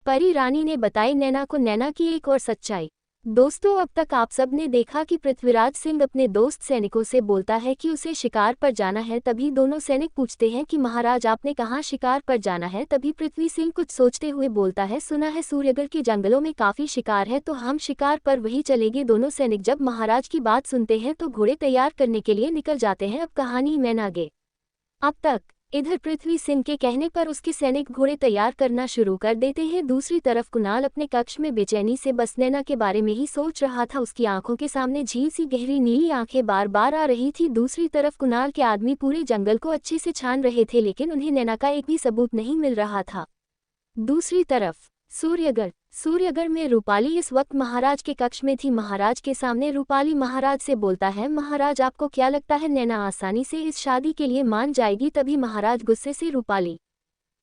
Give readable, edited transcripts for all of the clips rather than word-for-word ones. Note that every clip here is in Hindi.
परी रानी ने बताई नैना को नैना की एक और सच्चाई। दोस्तों, अब तक आप सब ने देखा कि पृथ्वीराज सिंह अपने दोस्त सैनिकों से बोलता है कि उसे शिकार पर जाना है। तभी दोनों सैनिक पूछते हैं कि महाराज आपने कहाँ शिकार पर जाना है। तभी पृथ्वी सिंह कुछ सोचते हुए बोलता है, सुना है सूर्यगढ़ के जंगलों में काफी शिकार है, तो हम शिकार पर वही चलेंगे। दोनों सैनिक जब महाराज की बात सुनते हैं तो घोड़े तैयार करने के लिए निकल जाते हैं। अब कहानी में आगे। अब तक इधर पृथ्वी सिंह के कहने पर उसके सैनिक घोड़े तैयार करना शुरू कर देते हैं। दूसरी तरफ कुणाल अपने कक्ष में बेचैनी से बस नैना के बारे में ही सोच रहा था। उसकी आंखों के सामने झील सी गहरी नीली आंखें बार बार आ रही थी। दूसरी तरफ कुणाल के आदमी पूरे जंगल को अच्छे से छान रहे थे, लेकिन उन्हें नैना का एक भी सबूत नहीं मिल रहा था। दूसरी तरफ सूर्यगढ़ में रूपाली इस वक्त महाराज के कक्ष में थी। महाराज के सामने रूपाली महाराज से बोलता है, महाराज आपको क्या लगता है नैना आसानी से इस शादी के लिए मान जाएगी? तभी महाराज गुस्से से रूपाली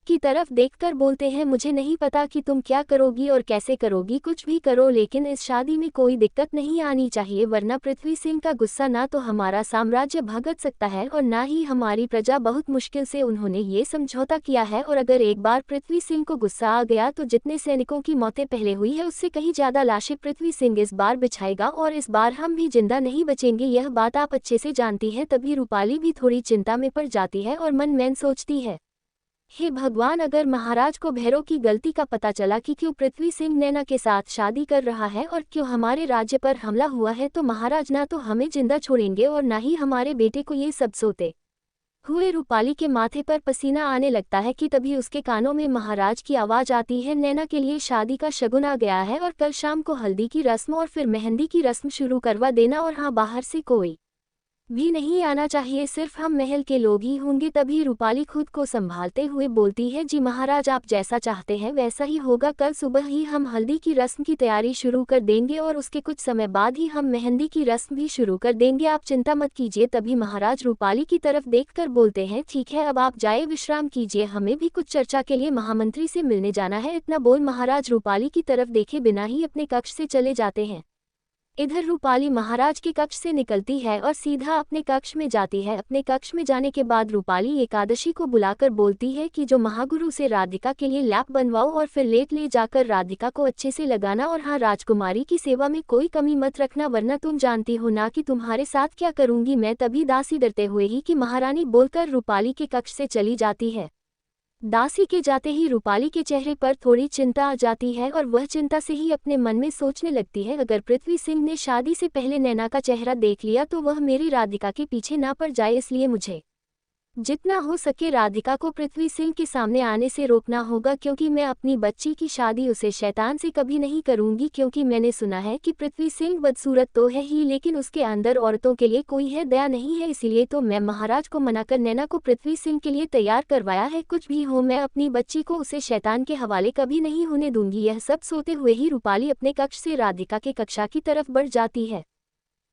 की तरफ देखकर बोलते हैं, मुझे नहीं पता कि तुम क्या करोगी और कैसे करोगी, कुछ भी करो, लेकिन इस शादी में कोई दिक्कत नहीं आनी चाहिए, वरना पृथ्वी सिंह का गुस्सा ना तो हमारा साम्राज्य भगत सकता है और ना ही हमारी प्रजा। बहुत मुश्किल से उन्होंने ये समझौता किया है, और अगर एक बार पृथ्वी सिंह को गुस्सा आ गया तो जितने सैनिकों की मौतें पहले हुई है उससे कहीं ज्यादा लाशें पृथ्वी सिंह इस बार बिछाएगा, और इस बार हम भी जिंदा नहीं बचेंगे। यह बात आप अच्छे से जानती है। तभी रूपाली भी थोड़ी चिंता में पड़ जाती है और मन में सोचती है, हे भगवान, अगर महाराज को भैरव की गलती का पता चला कि क्यों पृथ्वी सिंह नैना के साथ शादी कर रहा है और क्यों हमारे राज्य पर हमला हुआ है, तो महाराज ना तो हमें जिंदा छोड़ेंगे और ना ही हमारे बेटे को। ये सब सोते हुए रूपाली के माथे पर पसीना आने लगता है कि तभी उसके कानों में महाराज की आवाज आती है, नैना के लिए शादी का शगुन आ गया है और कल शाम को हल्दी की रस्म और फिर मेहंदी की रस्म शुरू करवा देना, और हाँ, बाहर से कोई भी नहीं आना चाहिए, सिर्फ हम महल के लोग ही होंगे। तभी रूपाली खुद को संभालते हुए बोलती है, जी महाराज, आप जैसा चाहते हैं वैसा ही होगा। कल सुबह ही हम हल्दी की रस्म की तैयारी शुरू कर देंगे और उसके कुछ समय बाद ही हम मेहंदी की रस्म भी शुरू कर देंगे, आप चिंता मत कीजिए। तभी महाराज रूपाली की तरफ देखकर बोलते हैं, ठीक है, अब आप जाए विश्राम कीजिए, हमें भी कुछ चर्चा के लिए महामंत्री से मिलने जाना है। इतना बोल महाराज रूपाली की तरफ देखे बिना ही अपने कक्ष से चले जाते हैं। इधर रूपाली महाराज के कक्ष से निकलती है और सीधा अपने कक्ष में जाती है। अपने कक्ष में जाने के बाद रूपाली एकादशी को बुलाकर बोलती है कि जो महागुरु से राधिका के लिए लैप बनवाओ और फिर लेट ले जाकर राधिका को अच्छे से लगाना, और हाँ, राजकुमारी की सेवा में कोई कमी मत रखना, वरना तुम जानती हो ना कि तुम्हारे साथ क्या करूंगी मैं। तभी दासी डरते हुए ही कि महारानी बोलकर रूपाली के कक्ष से चली जाती है। दासी के जाते ही रूपाली के चेहरे पर थोड़ी चिंता आ जाती है और वह चिंता से ही अपने मन में सोचने लगती है, अगर पृथ्वी सिंह ने शादी से पहले नैना का चेहरा देख लिया तो वह मेरी राधिका के पीछे ना पड़ जाए, इसलिए मुझे जितना हो सके राधिका को पृथ्वी सिंह के सामने आने से रोकना होगा, क्योंकि मैं अपनी बच्ची की शादी उसे शैतान से कभी नहीं करूंगी। क्योंकि मैंने सुना है कि पृथ्वी सिंह बदसूरत तो है ही, लेकिन उसके अंदर औरतों के लिए कोई है दया नहीं है, इसीलिए तो मैं महाराज को मनाकर नैना को पृथ्वी सिंह के लिए तैयार करवाया है। कुछ भी हो, मैं अपनी बच्ची को उसे शैतान के हवाले कभी नहीं होने दूंगी। यह सब सोते हुए ही रूपाली अपने कक्ष से राधिका के कक्षा की तरफ बढ़ जाती है।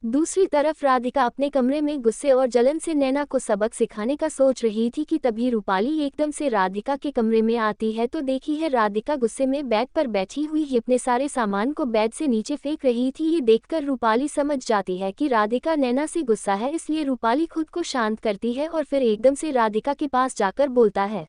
दूसरी तरफ राधिका अपने कमरे में गुस्से और जलन से नैना को सबक सिखाने का सोच रही थी कि तभी रूपाली एकदम से राधिका के कमरे में आती है तो देखी है राधिका गुस्से में बेड पर बैठी हुई अपने सारे सामान को बेड से नीचे फेंक रही थी। ये देखकर रूपाली समझ जाती है कि राधिका नैना से गुस्सा है, इसलिए रूपाली खुद को शांत करती है और फिर एकदम से राधिका के पास जाकर बोलता है,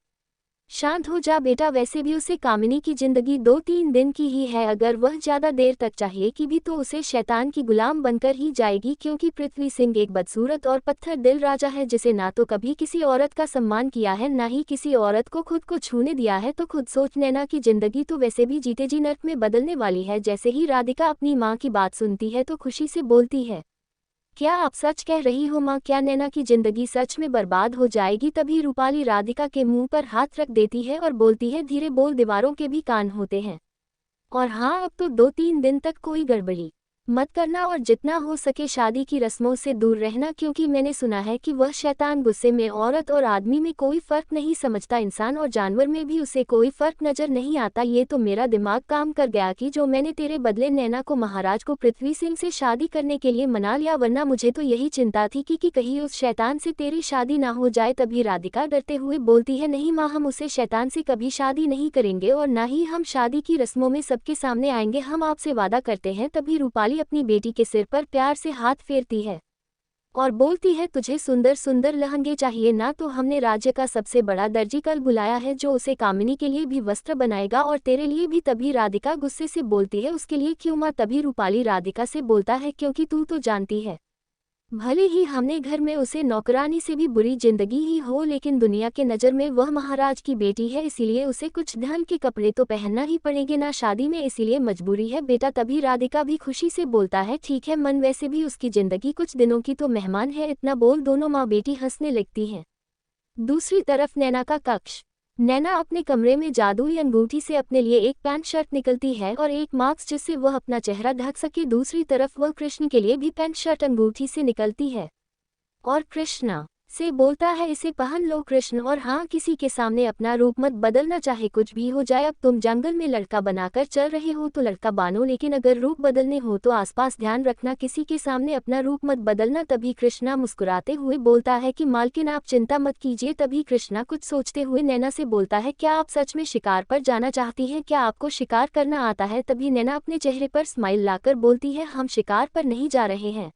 शांत हो जा बेटा, वैसे भी उसे कामिनी की जिंदगी 2-3 दिन की ही है, अगर वह ज्यादा देर तक चाहिए कि भी तो उसे शैतान की गुलाम बनकर ही जाएगी। क्योंकि पृथ्वी सिंह एक बदसूरत और पत्थर दिल राजा है, जिसे ना तो कभी किसी औरत का सम्मान किया है, ना ही किसी औरत को खुद को छूने दिया है। तो खुद सोच, नैना की जिंदगी तो वैसे भी जीते जी नर्क में बदलने वाली है। जैसे ही राधिका अपनी माँ की बात सुनती है तो खुशी से बोलती है, क्या आप सच कह रही हो माँ? क्या नैना की जिंदगी सच में बर्बाद हो जाएगी? तभी रूपाली राधिका के मुंह पर हाथ रख देती है और बोलती है, धीरे बोल, दीवारों के भी कान होते हैं, और हाँ, अब तो 2-3 दिन तक कोई गड़बड़ी मत करना और जितना हो सके शादी की रस्मों से दूर रहना, क्योंकि मैंने सुना है कि वह शैतान गुस्से में औरत और आदमी में कोई फर्क नहीं समझता, इंसान और जानवर में भी उसे कोई फर्क नजर नहीं आता। ये तो मेरा दिमाग काम कर गया कि जो मैंने तेरे बदले नैना को महाराज को पृथ्वी सिंह से शादी करने के लिए मना लिया, वरना मुझे तो यही चिंता थी कि कहीं उस शैतान से तेरी शादी ना हो जाए। तभी राधिका डरते हुए बोलती है, नहीं माँ, हम उसे शैतान से कभी शादी नहीं करेंगे और ना ही हम शादी की रस्मों में सबके सामने आएंगे, हम आपसे वादा करते हैं। तभी रूपाली अपनी बेटी के सिर पर प्यार से हाथ फेरती है। और बोलती है तुझे सुंदर सुंदर लहंगे चाहिए ना, तो हमने राज्य का सबसे बड़ा दर्जी कल बुलाया है जो उसे कामिनी के लिए भी वस्त्र बनाएगा और तेरे लिए भी। तभी राधिका गुस्से से बोलती है उसके लिए क्यों माँ? तभी रूपाली राधिका से बोलता है क्योंकि तू तो जानती है भले ही हमने घर में उसे नौकरानी से भी बुरी जिंदगी ही हो, लेकिन दुनिया के नज़र में वह महाराज की बेटी है, इसीलिए उसे कुछ ढंग के कपड़े तो पहनना ही पड़ेंगे ना शादी में, इसीलिए मजबूरी है बेटा। तभी राधिका भी खुशी से बोलता है ठीक है मन, वैसे भी उसकी जिंदगी कुछ दिनों की तो मेहमान है। इतना बोल दोनों माँ बेटी हंसने लगती हैं। दूसरी तरफ नैना का कक्ष। नैना अपने कमरे में जादुई अंगूठी से अपने लिए एक पैंट शर्ट निकलती है और एक मास्क जिससे वह अपना चेहरा ढक सके। दूसरी तरफ वह कृष्ण के लिए भी पैंट शर्ट अंगूठी से निकलती है और कृष्णा से बोलता है इसे पहन लो कृष्ण, और हाँ किसी के सामने अपना रूप मत बदलना, चाहे कुछ भी हो जाए। अब तुम जंगल में लड़का बनाकर चल रहे हो तो लड़का बानो, लेकिन अगर रूप बदलने हो तो आसपास ध्यान रखना, किसी के सामने अपना रूप मत बदलना। तभी कृष्णा मुस्कुराते हुए बोलता है कि मालकिन आप चिंता मत कीजिए। तभी कृष्णा कुछ सोचते हुए नैना से बोलता है क्या आप सच में शिकार पर जाना चाहती हैं? क्या आपको शिकार करना आता है? तभी नैना अपने चेहरे पर स्माइल लाकर बोलती है हम शिकार पर नहीं जा रहे हैं,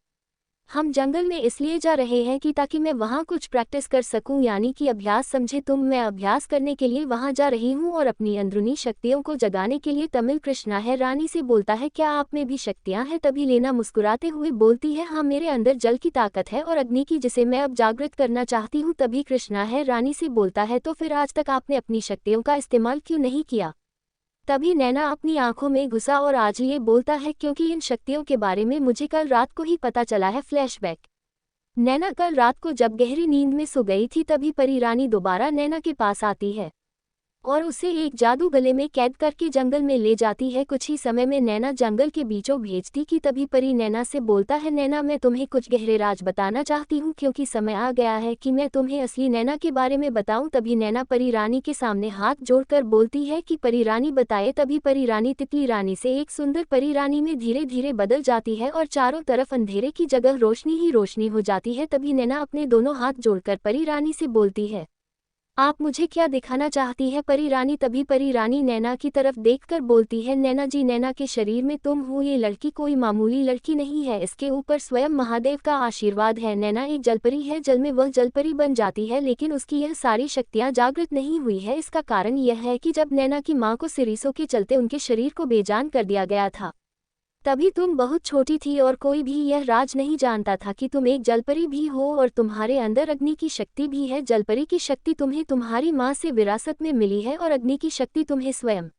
हम जंगल में इसलिए जा रहे हैं कि ताकि मैं वहाँ कुछ प्रैक्टिस कर सकूं, यानी कि अभ्यास समझे तुम। मैं अभ्यास करने के लिए वहाँ जा रही हूँ और अपनी अंदरूनी शक्तियों को जगाने के लिए। तमिल कृष्णा है रानी से बोलता है क्या आप में भी शक्तियाँ हैं? तभी लेना मुस्कुराते हुए बोलती है हाँ मेरे अंदर जल की ताकत है और अग्नि की, जिसे मैं अब जागृत करना चाहती हूँ। तभी कृष्णा है रानी से बोलता है तो फिर आज तक आपने अपनी शक्तियों का इस्तेमाल क्यों नहीं किया? तभी नैना अपनी आंखों में घुसा और आज ये बोलता है क्योंकि इन शक्तियों के बारे में मुझे कल रात को ही पता चला है। फ्लैशबैक। नैना कल रात को जब गहरी नींद में सो गई थी तभी परी रानी दोबारा नैना के पास आती है और उसे एक जादू गले में कैद करके जंगल में ले जाती है। कुछ ही समय में नैना जंगल के बीचों भेजती कि तभी परी नैना से बोलता है नैना मैं तुम्हें कुछ गहरे राज बताना चाहती हूँ, क्योंकि समय आ गया है कि मैं तुम्हें असली नैना के बारे में बताऊं। तभी नैना परी रानी के सामने हाथ जोड़कर बोलती है कि परी रानी बताए। तभी परी रानी तितली रानी से एक सुंदर परी रानी में धीरे धीरे बदल जाती है और चारों तरफ अंधेरे की जगह रोशनी ही रोशनी हो जाती है। तभी नैना अपने दोनों हाथ जोड़कर परी रानी से बोलती है आप मुझे क्या दिखाना चाहती है परी रानी? तभी परी रानी नैना की तरफ देखकर बोलती है नैना जी नैना के शरीर में तुम हो, ये लड़की कोई मामूली लड़की नहीं है, इसके ऊपर स्वयं महादेव का आशीर्वाद है। नैना एक जलपरी है, जल में वह जलपरी बन जाती है, लेकिन उसकी यह सारी शक्तियां जागृत नहीं हुई है। इसका कारण यह है कि जब नैना की माँ को सिरिसों के चलते उनके शरीर को बेजान कर दिया गया था तभी तुम बहुत छोटी थी और कोई भी यह राज नहीं जानता था कि तुम एक जलपरी भी हो और तुम्हारे अंदर अग्नि की शक्ति भी है। जलपरी की शक्ति तुम्हें तुम्हारी माँ से विरासत में मिली है और अग्नि की शक्ति तुम्हें स्वयं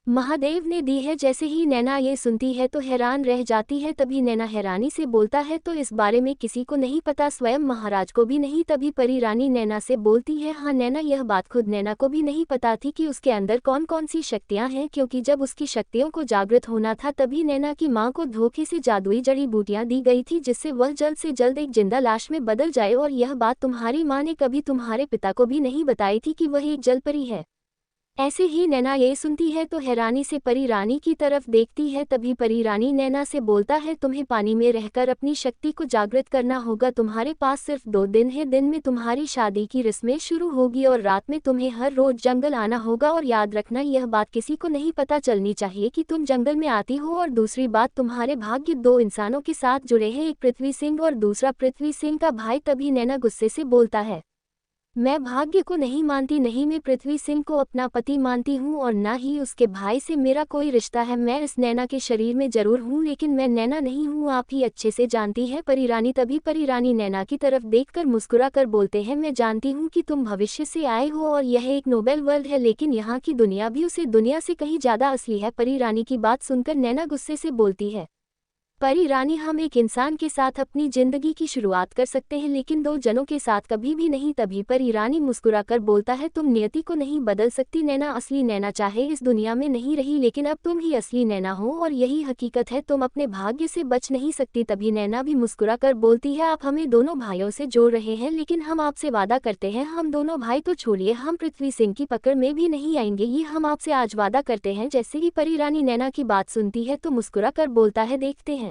महादेव ने दी है। जैसे ही नैना ये सुनती है तो हैरान रह जाती है। तभी नैना हैरानी से बोलता है तो इस बारे में किसी को नहीं पता, स्वयं महाराज को भी नहीं। तभी परी रानी नैना से बोलती है हाँ नैना यह बात खुद नैना को भी नहीं पता थी कि उसके अंदर कौन कौन सी शक्तियां हैं, क्योंकि जब उसकी शक्तियों को जागृत होना था तभी नैना की माँ को धोखे से जादुई जड़ी बूटियां दी गई थी जिससे वह जल्द से जल्द एक जिंदा लाश में बदल जाए। और यह बात तुम्हारी माँ ने कभी तुम्हारे पिता को भी नहीं बताई थी कि वह एक जलपरी है। ऐसे ही नैना ये सुनती है तो हैरानी से परी रानी की तरफ देखती है। तभी परी रानी नैना से बोलता है तुम्हें पानी में रहकर अपनी शक्ति को जागृत करना होगा, तुम्हारे पास सिर्फ 2 दिन है। दिन में तुम्हारी शादी की रस्में शुरू होगी और रात में तुम्हें हर रोज जंगल आना होगा। और याद रखना यह बात किसी को नहीं पता चलनी चाहिए कि तुम जंगल में आती हो। और दूसरी बात, तुम्हारे भाग्य 2 इंसानों के साथ जुड़े हैं, एक पृथ्वी सिंह और दूसरा पृथ्वी सिंह का भाई। तभी नैना गुस्से से बोलता है मैं भाग्य को नहीं मानती, नहीं मैं पृथ्वी सिंह को अपना पति मानती हूँ और ना ही उसके भाई से मेरा कोई रिश्ता है। मैं इस नैना के शरीर में जरूर हूँ लेकिन मैं नैना नहीं हूँ, आप ही अच्छे से जानती है परी रानी। तभी परी रानी नैना की तरफ देखकर मुस्कुरा कर बोलते हैं मैं जानती हूँ कि तुम भविष्य से आए हो और यह एक नोबेल वर्ल्ड है, लेकिन यहाँ की दुनिया भी उसे दुनिया से कहीं ज्यादा असली है। परी रानी की बात सुनकर नैना गुस्से से बोलती है परी रानी हम एक इंसान के साथ अपनी जिंदगी की शुरुआत कर सकते हैं लेकिन 2 जनों के साथ कभी भी नहीं। तभी परी रानी मुस्कुराकर बोलता है तुम नियति को नहीं बदल सकती नैना, असली नैना चाहे इस दुनिया में नहीं रही लेकिन अब तुम ही असली नैना हो और यही हकीकत है, तुम अपने भाग्य से बच नहीं सकती। तभी नैना भी मुस्कुराकर बोलती है आप हमें दोनों भाइयों से जोड़ रहे हैं लेकिन हम आपसे वादा करते हैं हम दोनों भाई तो छोड़िए हम पृथ्वी सिंह की पकड़ में भी नहीं आएंगे, ये हम आपसे आज वादा करते हैं। जैसे ही परी रानी नैना की बात सुनती है तो मुस्कुरा कर बोलता है देखते हैं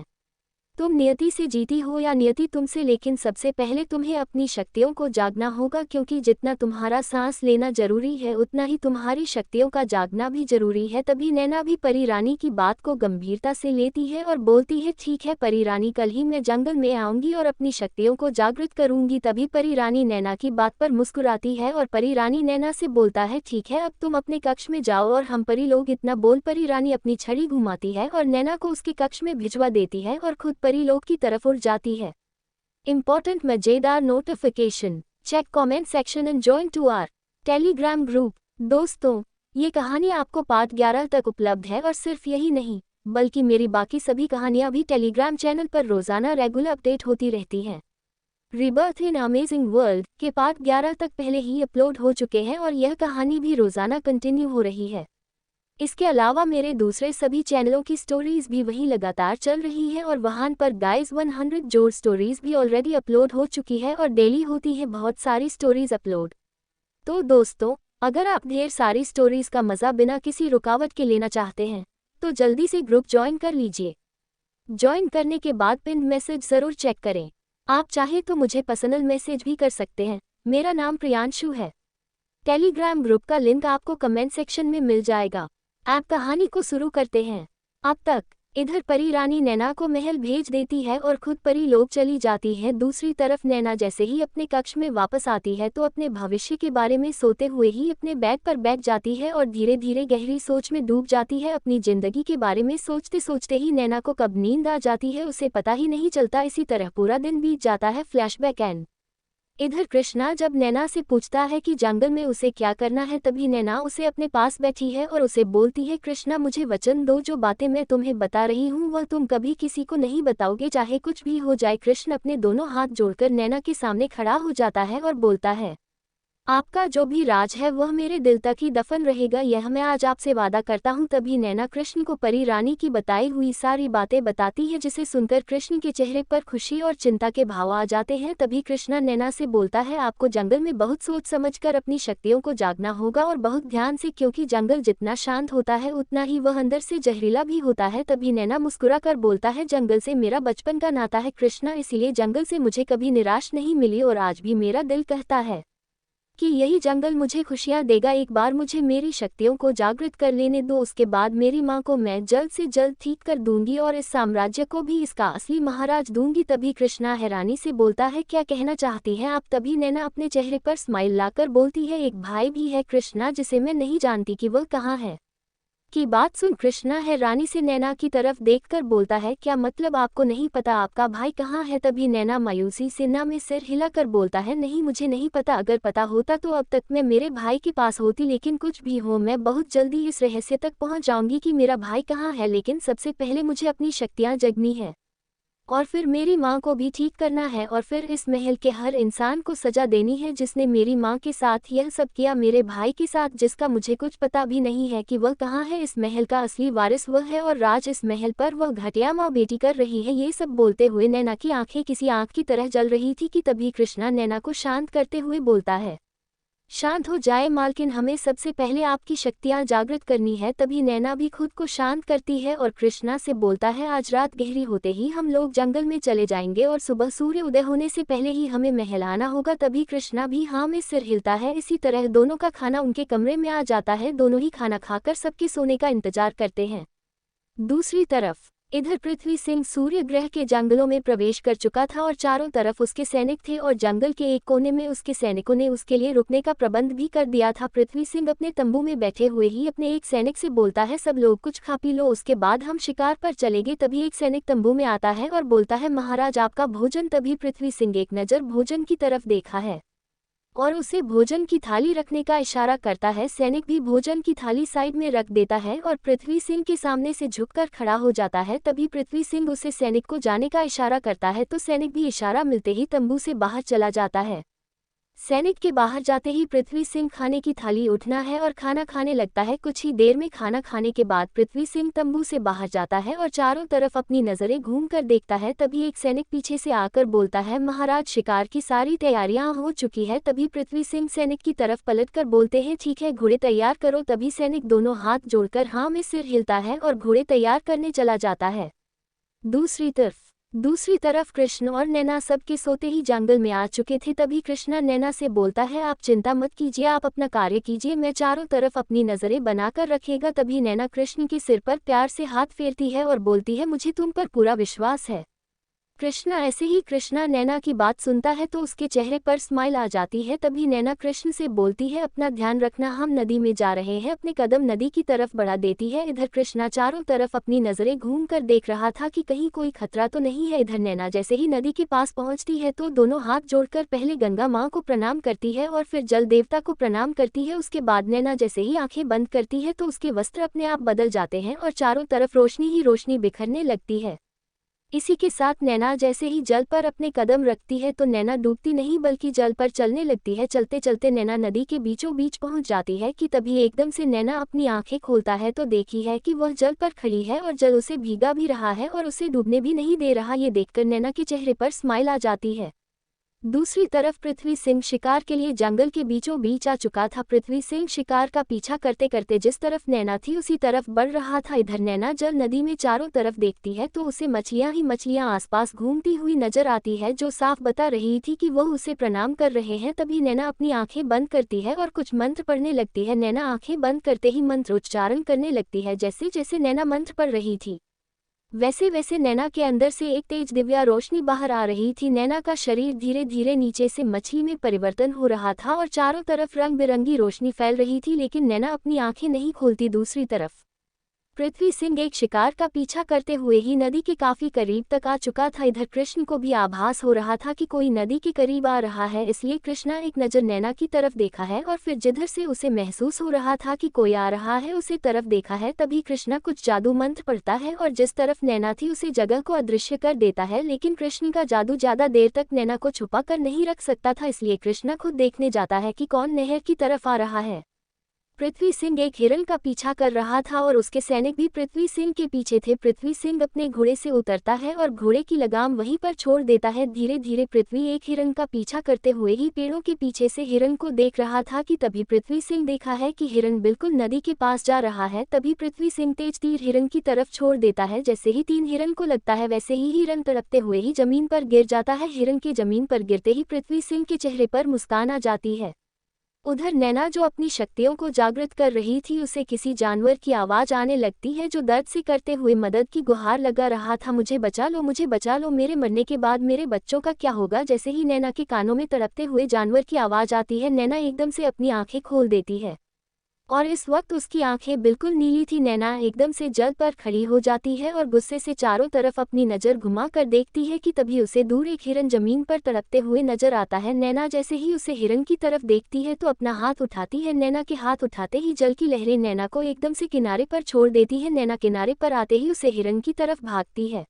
तुम नियति से जीती हो या नियति तुमसे, लेकिन सबसे पहले तुम्हें अपनी शक्तियों को जागना होगा, क्योंकि जितना तुम्हारा सांस लेना जरूरी है उतना ही तुम्हारी शक्तियों का जागना भी जरूरी है। तभी नैना भी परी रानी की बात को गंभीरता से लेती है और बोलती है, ठीक है परी रानी, कल ही मैं जंगल में आऊंगी और अपनी शक्तियों को जागृत करूंगी। तभी परी रानी नैना की बात पर मुस्कुराती है और परी रानी नैना से बोलता है, ठीक है अब तुम अपने कक्ष में जाओ और हम परी लोग। इतना बोल परी रानी अपनी छड़ी घुमाती है और नैना को उसके कक्ष में भिजवा देती है और खुद परी लोग की तरफ उड़ जाती है। इंपॉर्टेंट मजेदार notification, check comment section and join to our Telegram group. दोस्तों, ये कहानी आपको पार्ट 11 तक उपलब्ध है और सिर्फ यही नहीं बल्कि मेरी बाकी सभी कहानियां भी टेलीग्राम चैनल पर रोजाना रेगुलर अपडेट होती रहती हैं। रिबर्थ इन अमेजिंग वर्ल्ड के पार्ट 11 तक पहले ही अपलोड हो चुके हैं और यह कहानी भी रोजाना कंटिन्यू हो रही है। इसके अलावा मेरे दूसरे सभी चैनलों की स्टोरीज भी वहीं लगातार चल रही है और वहां पर गाइस 100 जोड़ स्टोरीज भी ऑलरेडी अपलोड हो चुकी है और डेली होती है बहुत सारी स्टोरीज अपलोड। तो दोस्तों, अगर आप ढेर सारी स्टोरीज का मजा बिना किसी रुकावट के लेना चाहते हैं तो जल्दी से ग्रुप ज्वाइन कर लीजिए। ज्वाइन करने के बाद पिन मैसेज जरूर चेक करें। आप चाहे तो मुझे पर्सनल मैसेज भी कर सकते हैं। मेरा नाम प्रियांशु है। टेलीग्राम ग्रुप का लिंक आपको कमेंट सेक्शन में मिल जाएगा। आप कहानी को शुरू करते हैं। अब तक इधर परी रानी नैना को महल भेज देती है और खुद परी लोग चली जाती है। दूसरी तरफ नैना जैसे ही अपने कक्ष में वापस आती है तो अपने भविष्य के बारे में सोते हुए ही अपने बेड पर बैठ जाती है और धीरे धीरे गहरी सोच में डूब जाती है। अपनी जिंदगी के बारे में सोचते सोचते ही नैना को कब नींद आ जाती है उसे पता ही नहीं चलता। इसी तरह पूरा दिन बीत जाता है। फ्लैशबैक एंड इधर कृष्णा जब नैना से पूछता है कि जंगल में उसे क्या करना है, तभी नैना उसे अपने पास बैठी है और उसे बोलती है, कृष्णा मुझे वचन दो, जो बातें मैं तुम्हें बता रही हूँ वह तुम कभी किसी को नहीं बताओगे, चाहे कुछ भी हो जाए। कृष्ण अपने दोनों हाथ जोड़कर नैना के सामने खड़ा हो जाता है और बोलता है, आपका जो भी राज है वह मेरे दिल तक ही दफन रहेगा, यह मैं आज आपसे वादा करता हूँ। तभी नैना कृष्ण को परी रानी की बताई हुई सारी बातें बताती है, जिसे सुनकर कृष्ण के चेहरे पर खुशी और चिंता के भाव आ जाते हैं। तभी कृष्णा नैना से बोलता है, आपको जंगल में बहुत सोच समझकर अपनी शक्तियों को जागना होगा और बहुत ध्यान से, क्योंकि जंगल जितना शांत होता है उतना ही वह अंदर से जहरीला भी होता है। तभी नैना मुस्कुरा कर बोलता है, जंगल से मेरा बचपन का नाता है कृष्णा, इसलिए जंगल से मुझे कभी निराश नहीं मिली और आज भी मेरा दिल कहता है कि यही जंगल मुझे खुशियां देगा। एक बार मुझे मेरी शक्तियों को जागृत कर लेने दो, उसके बाद मेरी मां को मैं जल्द से जल्द ठीक कर दूंगी और इस साम्राज्य को भी इसका असली महाराज दूंगी। तभी कृष्णा हैरानी से बोलता है, क्या कहना चाहती है आप? तभी नैना अपने चेहरे पर स्माइल लाकर बोलती है, एक भाई भी है कृष्णा, जिसे मैं नहीं जानती कि वह कहाँ है। की बात सुन कृष्णा हैरानी से नैना की तरफ देखकर बोलता है, क्या मतलब आपको नहीं पता आपका भाई कहाँ है? तभी नैना मायूसी से ना में सिर हिलाकर बोलता है, नहीं मुझे नहीं पता, अगर पता होता तो अब तक मैं मेरे भाई के पास होती, लेकिन कुछ भी हो मैं बहुत जल्दी इस रहस्य तक पहुंच जाऊंगी कि मेरा भाई कहाँ है। लेकिन सबसे पहले मुझे अपनी शक्तियां जगनी है और फिर मेरी माँ को भी ठीक करना है और फिर इस महल के हर इंसान को सजा देनी है जिसने मेरी माँ के साथ यह सब किया, मेरे भाई के साथ जिसका मुझे कुछ पता भी नहीं है कि वह कहाँ है। इस महल का असली वारिस वह है और राज इस महल पर वह घटिया माँ बेटी कर रही है। ये सब बोलते हुए नैना की आंखें किसी आंख की तरह जल रही थी कि तभी कृष्णा नैना को शांत करते हुए बोलता है, शांत हो जाए मालकिन, हमें सबसे पहले आपकी शक्तियां जागृत करनी है। तभी नैना भी खुद को शांत करती है और कृष्णा से बोलता है, आज रात गहरी होते ही हम लोग जंगल में चले जाएंगे और सुबह सूर्य उदय होने से पहले ही हमें महल आना होगा। तभी कृष्णा भी हाँ में सिर हिलता है। इसी तरह दोनों का खाना उनके कमरे में आ जाता है। दोनों ही खाना खाकर सबके सोने का इंतजार करते हैं। दूसरी तरफ इधर पृथ्वी सिंह सूर्य ग्रह के जंगलों में प्रवेश कर चुका था और चारों तरफ उसके सैनिक थे और जंगल के एक कोने में उसके सैनिकों ने उसके लिए रुकने का प्रबंध भी कर दिया था। पृथ्वी सिंह अपने तंबू में बैठे हुए ही अपने एक सैनिक से बोलता है, सब लोग कुछ खा पी लो, उसके बाद हम शिकार पर चलेंगे। तभी एक सैनिक तंबू में आता है और बोलता है, महाराज आपका भोजन। तभी पृथ्वी सिंह एक नज़र भोजन की तरफ देखा है और उसे भोजन की थाली रखने का इशारा करता है। सैनिक भी भोजन की थाली साइड में रख देता है और पृथ्वी सिंह के सामने से झुककर खड़ा हो जाता है। तभी पृथ्वी सिंह उसे सैनिक को जाने का इशारा करता है तो सैनिक भी इशारा मिलते ही तंबू से बाहर चला जाता है। सैनिक के बाहर जाते ही पृथ्वी सिंह खाने की थाली उठना है और खाना खाने लगता है। कुछ ही देर में खाना खाने के बाद पृथ्वी सिंह तंबू से बाहर जाता है और चारों तरफ अपनी नजरें घूमकर देखता है। तभी एक सैनिक पीछे से आकर बोलता है, महाराज शिकार की सारी तैयारियां हो चुकी है। तभी पृथ्वी सिंह सैनिक की तरफ पलटकर बोलते हैं, ठीक है घोड़े तैयार करो। तभी सैनिक दोनों हाथ जोड़कर हाँ में सिर हिलता है और घोड़े तैयार करने चला जाता है। दूसरी तरफ दूसरी तरफ कृष्ण और नैना सबके सोते ही जंगल में आ चुके थे। तभी कृष्णा नैना से बोलता है, आप चिंता मत कीजिए, आप अपना कार्य कीजिए, मैं चारों तरफ अपनी नजरें बनाकर रखेगा। तभी नैना कृष्ण के सिर पर प्यार से हाथ फेरती है और बोलती है, मुझे तुम पर पूरा विश्वास है। कृष्णा ऐसे ही कृष्णा नैना की बात सुनता है तो उसके चेहरे पर स्माइल आ जाती है। तभी नैना कृष्ण से बोलती है, अपना ध्यान रखना, हम नदी में जा रहे हैं। अपने कदम नदी की तरफ बढ़ा देती है। इधर कृष्णा चारों तरफ अपनी नजरें घूम कर देख रहा था कि कहीं कोई खतरा तो नहीं है। इधर नैना जैसे ही नदी के पास पहुंचती है तो दोनों हाथ जोड़कर पहले गंगा माँ को प्रणाम करती है और फिर जल देवता को प्रणाम करती है। उसके बाद नैना जैसे ही आंखें बंद करती है तो उसके वस्त्र अपने आप बदल जाते हैं और चारों तरफ रोशनी ही रोशनी बिखरने लगती है। इसी के साथ नैना जैसे ही जल पर अपने कदम रखती है तो नैना डूबती नहीं बल्कि जल पर चलने लगती है। चलते चलते नैना नदी के बीचों बीच पहुंच जाती है कि तभी एकदम से नैना अपनी आंखें खोलता है तो देखी है कि वह जल पर खड़ी है और जल उसे भीगा भी रहा है और उसे डूबने भी नहीं दे रहा। ये देखकर नैना के चेहरे पर स्माइल आ जाती है। दूसरी तरफ पृथ्वी सिंह शिकार के लिए जंगल के बीचों बीच आ चुका था। पृथ्वी सिंह शिकार का पीछा करते करते जिस तरफ नैना थी उसी तरफ बढ़ रहा था। इधर नैना जल नदी में चारों तरफ देखती है तो उसे मछलियां ही मछलियां आसपास घूमती हुई नजर आती है जो साफ बता रही थी कि वह उसे प्रणाम कर रहे हैं। तभी नैना अपनी आंखें बंद करती है और कुछ मंत्र पढ़ने लगती है। नैना आंखें बंद करते ही मंत्र उच्चारण करने लगती है। जैसे जैसे नैना मंत्र पढ़ रही थी वैसे वैसे नैना के अंदर से एक तेज दिव्या रोशनी बाहर आ रही थी। नैना का शरीर धीरे धीरे नीचे से मछली में परिवर्तन हो रहा था और चारों तरफ रंग बिरंगी रोशनी फैल रही थी, लेकिन नैना अपनी आंखें नहीं खोलती। दूसरी तरफ पृथ्वी सिंह एक शिकार का पीछा करते हुए ही नदी के काफी करीब तक आ चुका था। इधर कृष्ण को भी आभास हो रहा था कि कोई नदी के करीब आ रहा है, इसलिए कृष्णा एक नजर नैना की तरफ देखा है और फिर जिधर से उसे महसूस हो रहा था कि कोई आ रहा है उसे तरफ देखा है। तभी कृष्णा कुछ जादू मंत्र पढ़ता है और जिस तरफ नैना थी उसे जगह को अदृश्य कर देता है, लेकिन कृष्ण का जादू ज्यादा देर तक नैना को छुपा कर नहीं रख सकता था, इसलिए कृष्णा खुद देखने जाता है कि कौन नहर की तरफ आ रहा है। पृथ्वी सिंह एक हिरण का पीछा कर रहा था और उसके सैनिक भी पृथ्वी सिंह के पीछे थे। पृथ्वी सिंह अपने घोड़े से उतरता है और घोड़े की लगाम वहीं पर छोड़ देता है। धीरे धीरे पृथ्वी एक हिरण का पीछा करते हुए ही पेड़ों के पीछे से हिरण को देख रहा था कि तभी पृथ्वी सिंह देखा है कि हिरण बिल्कुल नदी के पास जा रहा है। तभी पृथ्वी सिंह तेज तीर हिरण की तरफ छोड़ देता है। जैसे ही तीन हिरण को लगता है वैसे ही हिरण तड़पते हुए ही जमीन पर गिर जाता है। हिरण के जमीन पर गिरते ही पृथ्वी सिंह के चेहरे पर मुस्कान आ जाती है। उधर नैना जो अपनी शक्तियों को जागृत कर रही थी उसे किसी जानवर की आवाज आने लगती है जो दर्द से करते हुए मदद की गुहार लगा रहा था, मुझे बचा लो, मुझे बचा लो, मेरे मरने के बाद मेरे बच्चों का क्या होगा। जैसे ही नैना के कानों में तड़पते हुए जानवर की आवाज आती है नैना एकदम से अपनी आंखें खोल देती है और इस वक्त उसकी आंखें बिल्कुल नीली थी। नैना एकदम से जल पर खड़ी हो जाती है और गुस्से से चारों तरफ अपनी नजर घुमा कर देखती है कि तभी उसे दूर एक हिरन जमीन पर तड़पते हुए नजर आता है। नैना जैसे ही उसे हिरन की तरफ देखती है तो अपना हाथ उठाती है। नैना के हाथ उठाते ही जल की लहरें नैना को एकदम से किनारे पर छोड़ देती है। नैना किनारे पर आते ही उसे हिरन की तरफ भागती है।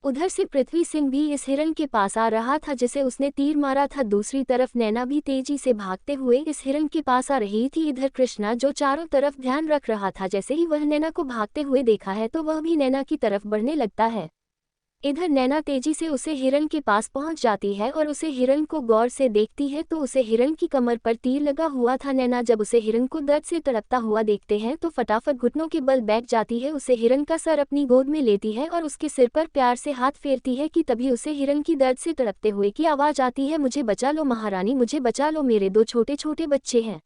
उधर से पृथ्वी सिंह भी इस हिरन के पास आ रहा था जिसे उसने तीर मारा था। दूसरी तरफ नैना भी तेजी से भागते हुए इस हिरन के पास आ रही थी। इधर कृष्णा जो चारों तरफ ध्यान रख रहा था, जैसे ही वह नैना को भागते हुए देखा है तो वह भी नैना की तरफ बढ़ने लगता है। इधर नैना तेजी से उसे हिरन के पास पहुंच जाती है और उसे हिरन को गौर से देखती है तो उसे हिरन की कमर पर तीर लगा हुआ था। नैना जब उसे हिरन को दर्द से तड़पता हुआ देखते हैं तो फटाफट घुटनों के बल बैठ जाती है। उसे हिरन का सर अपनी गोद में लेती है और उसके सिर पर प्यार से हाथ फेरती है कि तभी उसे हिरन की दर्द से तड़पते हुए की आवाज आती है, मुझे बचा लो महारानी, मुझे बचा लो, मेरे दो छोटे छोटे बच्चे हैं,